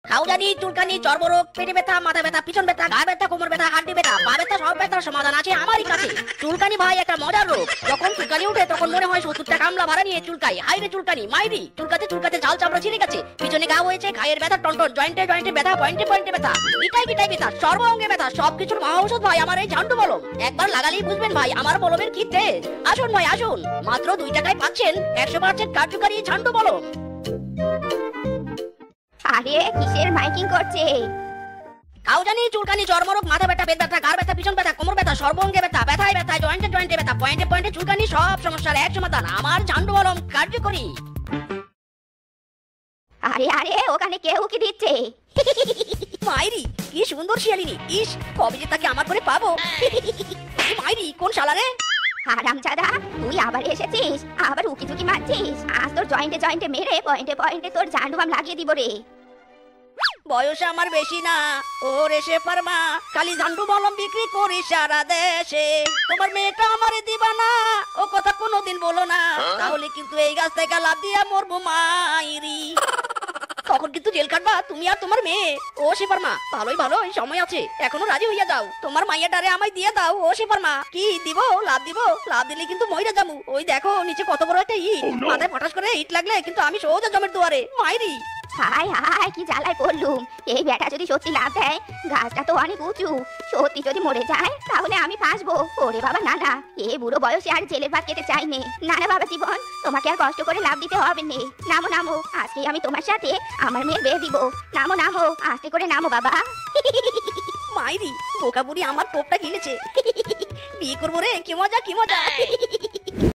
খাওজানি, চুলকানি, চর্মরোগ, পেটে ব্যথা, মাথা ব্যথা, পিছন ব্যথা, ঘাড় ব্যথা, কোমর ব্যথা, হাড্ডি ব্যথা, পা ব্যথা, সব ব্যথার সমাধান আছে আমারই কাছে। চুলকানি ভাই একটা মজার রোগ। যখন চুলকানি উঠে তখন মনে হয় 70টা কামলা ভাড়া নিয়ে চুলকাই। হাইরে চুলকানি, মাইরি চুলকাতে চুলকাতে ঝাল চামড়া ছিঁড়ে গেছে, পিছনে ঘা হয়েছে, ঘায়ের ব্যথা, টনটন, জয়েন্টে জয়েন্টে ব্যথা, পয়েন্টে পয়েন্টে ব্যথা, গিটায় গিটায় ব্যথা, সর্ব অঙ্গে ব্যথা, সবকিছুর মহা ঔষধ ভাই আমার এই ঝান্ডু মলম। একবার লাগালেই বুঝবেন ভাই আমার মলমের কি তেজ। আসুন ভাই আসুন, মাত্র 2 টাকায় পাচ্ছেন 100% কার্যকারী ঝান্ডু মলম। আরে কিসের মাইকিং করছে? খাওজানি, চুলকানি, চর্মরোগ, মাথা ব্যথা, পেট ব্যথা, ঘাড় ব্যথা, পিছন ব্যথা, কোমর ব্যথা, সর্বাঙ্গে ব্যথা, ব্যথায় ব্যথায়, জয়েন্টে জয়েন্টে ব্যথা, পয়েন্টে পয়েন্টে চুলকানি, সব সমস্যার এক সমাধান আমার ঝান্ডু মলম কার্যকরী। আরে আরে ওখানে কেউ কি দিচ্ছে? মাইরি কি সুন্দর শিয়ালিনী, ইস কবে যে তাকে আমার করে পাবো। মাইরি কোন শালা রে? হারামজাদা, তুই আবার এসেছিস, আবার উকি ঝুঁকি মারছিস। আজ তোর জয়েন্টে জয়েন্টে মেরে পয়েন্টে পয়েন্টে তোর ঝান্ডু বাম লাগিয়ে দিব রে। বয়স আমার বেশি না, ওরে সে পারমা, খালি ঝান্ডু মলম বিক্রি করি সারা দেশে। তোমার মেয়েটা আমারে দিবা না, ও কথা কোনোদিন বলো না, তাহলে কিন্তু এই গাছ থেকে লাফ দিয়া মরবো মাইরি। তখন কিন্তু জেল কাটবা তুমি আর তোমার মেয়ে। ও শিপারমা ভালোই ভালোই সময় আছে, এখনো রাজি হইয়া যাও। তোমার মাইয়াটারে আমায় দিয়ে দাও। ও শিপারমা কি দিব? লাভ দিব? লাভ দিলে কিন্তু মইরা যাবো। ওই দেখো নিচে কত বড় একটা ইট, মাথায় ফটাস করে ইট লাগলে কিন্তু আমি সোজা জমের দুয়ারে মাইরি। হায় হায় কি জ্বালায় পড়লুম। এই বেটা যদি সত্যি লাভ দেয়, গাছটা তো অনেক উঁচু, সত্যি যদি মরে যায় তাহলে আমি ফাঁসবো। ওরে বাবা না না, এই বুড়ো বয়সে আর জেলের ভাত খেতে চাই নে। না না বাবা জীবন, তোমাকে আর কষ্ট করে লাভ দিতে হবে নে। নামো নামো, আজকে আমি তোমার সাথে আমার মেয়ের বিয়ে দিব। নামো নামো, আস্তে করে নামো বাবা। মাইরি বোকা বুড়ি আমার টোপটা গিলেছে। বিয়ে করবো রে, কি মজা কি মজা।